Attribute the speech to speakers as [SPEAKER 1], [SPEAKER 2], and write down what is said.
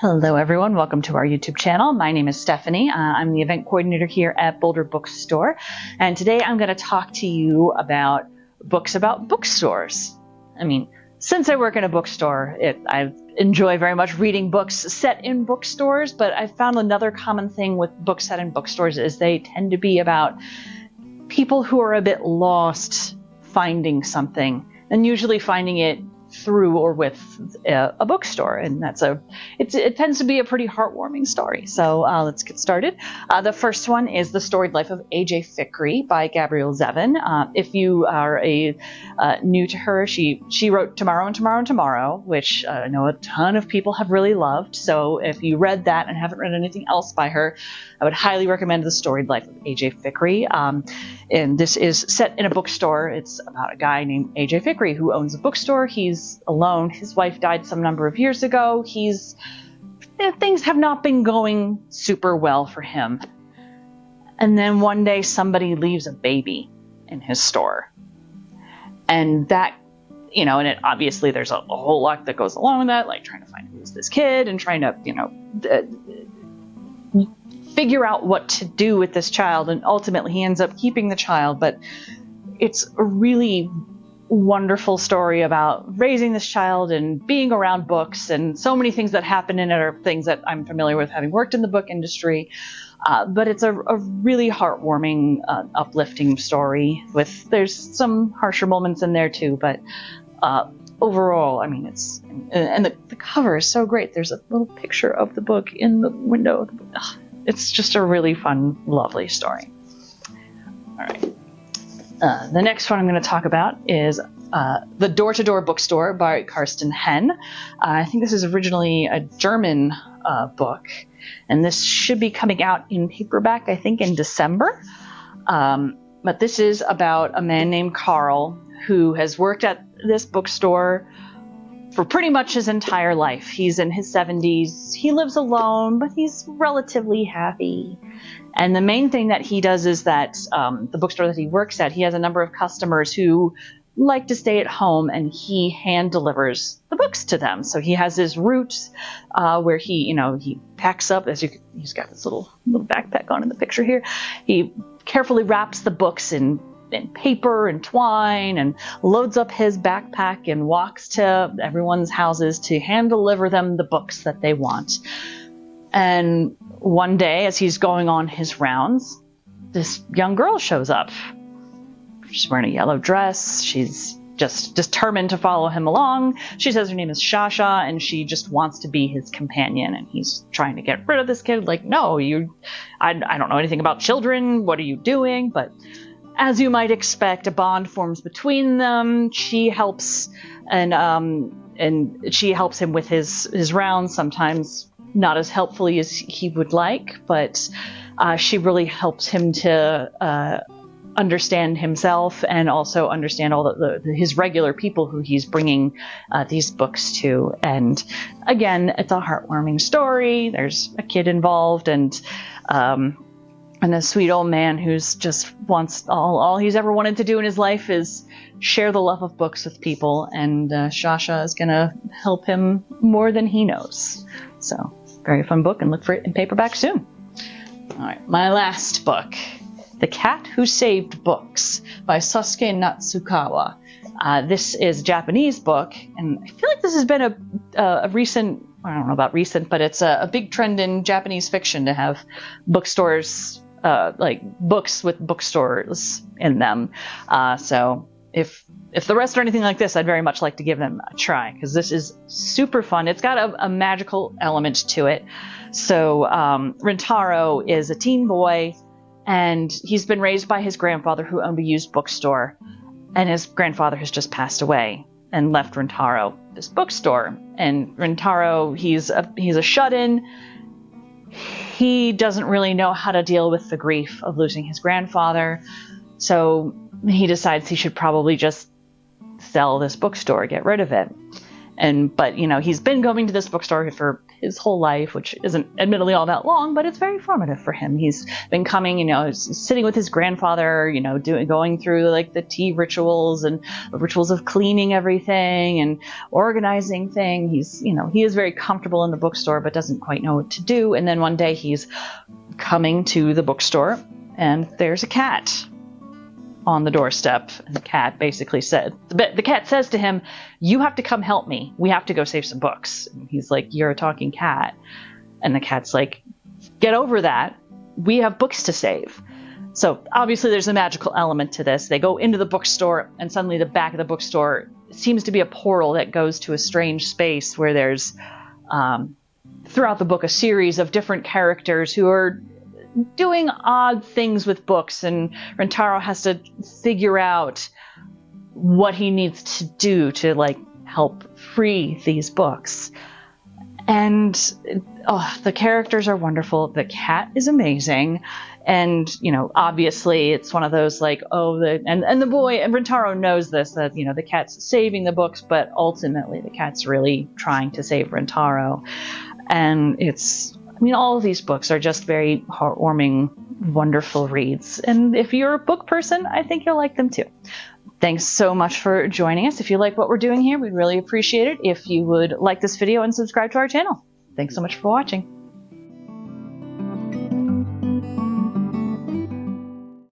[SPEAKER 1] Hello everyone, welcome to our YouTube channel. My name is Stephanie. I'm the event coordinator here at Boulder Bookstore, and today I'm going to talk to you about books about bookstores. I mean, since I work in a bookstore, I enjoy very much reading books set in bookstores, but I've found another common thing with books set in bookstores is they tend to be about people who are a bit lost finding something, and usually finding it through or with a bookstore, and it tends to be a pretty heartwarming story. So let's get started. The first one is The Storied Life of A.J. Fikry by Gabrielle Zevin. If you are new to her, she wrote Tomorrow and Tomorrow and Tomorrow, which I know a ton of people have really loved. So if you read that and haven't read anything else by her, I would highly recommend The Storied Life of A.J. Fikry. And this is set in a bookstore. It's about a guy named A.J. Fikry who owns a bookstore. He's alone. His wife died some number of years ago. Things have not been going super well for him. And then one day somebody leaves a baby in his store. And that, and it obviously there's a whole lot that goes along with that, like trying to find who's this kid and trying to, figure out what to do with this child. And ultimately he ends up keeping the child. But it's a really wonderful story about raising this child and being around books, and so many things that happen in it are things that I'm familiar with having worked in the book industry. But it's a really heartwarming, uplifting story there's some harsher moments in there too, but overall, I mean, the cover is so great. There's a little picture of the book in the window of the book. It's just a really fun, lovely story. All right. The next one I'm going to talk about is The Door-To-Door Bookstore by Karsten Henn. I think this is originally a German book, and this should be coming out in paperback, I think, in December. But this is about a man named Carl who has worked at this bookstore for pretty much his entire life. He's in his 70s. He lives alone, but he's relatively happy. And the main thing that he does is that the bookstore that he works at, he has a number of customers who like to stay at home, and he hand delivers the books to them. So he has his route where he packs up, he's got this little backpack on in the picture here. He carefully wraps the books in paper and twine and loads up his backpack and walks to everyone's houses to hand deliver them the books that they want. And one day, as he's going on his rounds, this young girl shows up. She's wearing a yellow dress. She's just determined to follow him along. She says her name is Shasha, and she just wants to be his companion. And he's trying to get rid of this kid. Like, no, I don't know anything about children. What are you doing? But as you might expect, a bond forms between them. She helps, and she helps him with his rounds, sometimes not as helpfully as he would like, but she really helps him to understand himself and also understand all his regular people who he's bringing these books to. And again, it's a heartwarming story. There's a kid involved, and a sweet old man who's just wants all he's ever wanted to do in his life is share the love of books with people, and Shasha is going to help him more than he knows. So, very fun book, and look for it in paperback soon. All right, my last book, The Cat Who Saved Books by Sosuke Natsukawa. This is a Japanese book, and I feel like this has been a recent, I don't know about recent, but it's a big trend in Japanese fiction to have bookstores, like books with bookstores in them. So if the rest are anything like this, I'd very much like to give them a try, because this is super fun. It's got a magical element to it. So Rintaro is a teen boy, and he's been raised by his grandfather, who owned a used bookstore, and his grandfather has just passed away and left Rintaro this bookstore. And Rintaro, he's a shut-in. He doesn't really know how to deal with the grief of losing his grandfather, so he decides he should probably just sell this bookstore, get rid of it. But he's been going to this bookstore for his whole life, which isn't admittedly all that long, but it's very formative for him. He's been coming, sitting with his grandfather, going through like the tea rituals and the rituals of cleaning everything and organizing things. He is very comfortable in the bookstore, but doesn't quite know what to do. And then one day he's coming to the bookstore and there's a cat on the doorstep. And the cat basically the cat says to him, "You have to come help me. We have to go save some books." And he's like, "You're a talking cat." And the cat's like, "Get over that. We have books to save." So obviously there's a magical element to this. They go into the bookstore and suddenly the back of the bookstore seems to be a portal that goes to a strange space where there's, throughout the book, a series of different characters who are doing odd things with books, and Rentaro has to figure out what he needs to do to help free these books. And the characters are wonderful. The cat is amazing. And, obviously it's one of those and the boy, and Rentaro knows this, that, the cat's saving the books, but ultimately the cat's really trying to save Rentaro. And all of these books are just very heartwarming, wonderful reads. And if you're a book person, I think you'll like them too. Thanks so much for joining us. If you like what we're doing here, we'd really appreciate it if you would like this video and subscribe to our channel. Thanks so much for watching.